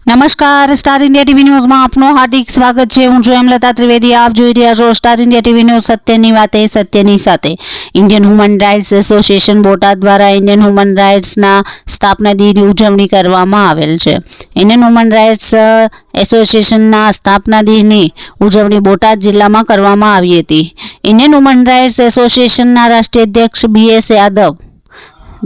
નમસ્કાર, star India TV ન્યૂઝમાં આપનું હાર્દિક સ્વાગત છે। હું છું હેમલતા ત્રિવેદી। આપ જોઈ રહ્યા છો સ્ટાર ઇન્ડિયા ટીવી ન્યૂઝ। સત્યની વાતે સત્યની સાથે। Indian human rights association Botad દ્વારા ઇન્ડિયન હ્યુમન રાઇટ્સના સ્થાપના દિનની ઉજવણી કરવામાં આવેલ છે। ઇન્ડિયન હ્યુમન રાઇટ્સ એસોસિએશનના સ્થાપના દિનની ઉજવણી બોટાદ જિલ્લામાં કરવામાં આવી હતી। ઇન્ડિયન હ્યુમન રાઇટ્સ એસોસિએશનના રાષ્ટ્રીય અધ્યક્ષ BS યાદવ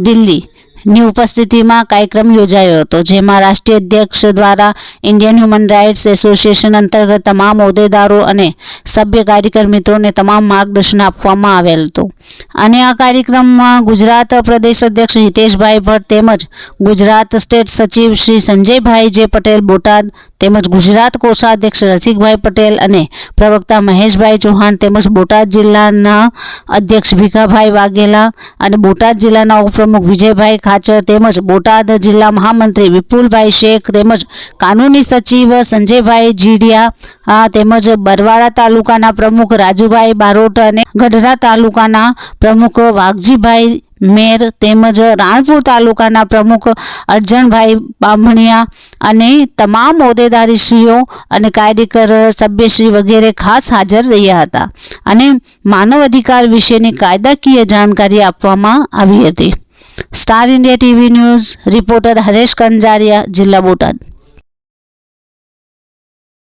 દિલ્હી ની ઉપસ્થિતિમાં કાર્યક્રમ યોજાયો હતો, જેમાં રાષ્ટ્રીય અધ્યક્ષ દ્વારા ઇન્ડિયન હ્યુમન રાઇટ્સ એસોસિએશન અંતર્ગત તમામ હોદ્દેદારો અને સભ્ય કાર્યકર મિત્રોને તમામ માર્ગદર્શન આપવામાં આવેલ હતું। અને આ કાર્યક્રમમાં ગુજરાત પ્રદેશ અધ્યક્ષ હિતેશભાઈ ભટ્ટ તેમજ ગુજરાત સ્ટેટ સચિવ શ્રી સંજયભાઈ જે પટેલ બોટાદ તેમજ ગુજરાત કોષાધ્યક્ષ રસિકભાઈ પટેલ અને પ્રવક્તા મહેશભાઈ ચૌહાણ તેમજ બોટાદ જિલ્લાના અધ્યક્ષ ભીખાભાઈ વાઘેલા અને બોટાદ જિલ્લાના ઉપપ્રમુખ વિજયભાઈ ખાચર તેમજ બોટાદ જિલ્લા મહામંત્રી વિપુલભાઈ શેખ તેમજ કાનૂની સચિવ સંજયભાઈ જીડિયા તેમજ બરવાડા તાલુકાના પ્રમુખ રાજુભાઈ બારોટ અને ગઢડા તાલુકાના પ્રમુખ વાઘજીભાઈ મેર તેમજ રાણપુર તાલુકાના પ્રમુખ અર્જણભાઈ બામણિયા અને તમામ હોદ્દેદારીશ્રીઓ અને કાર્યકર સભ્યશ્રી વગેરે ખાસ હાજર રહ્યા હતા અને માનવ અધિકાર વિશેની કાયદાકીય જાણકારી આપવામાં આવી હતી। Star India TV news reporter Haresh Kanjariya, જિલ્લા બોટાદ।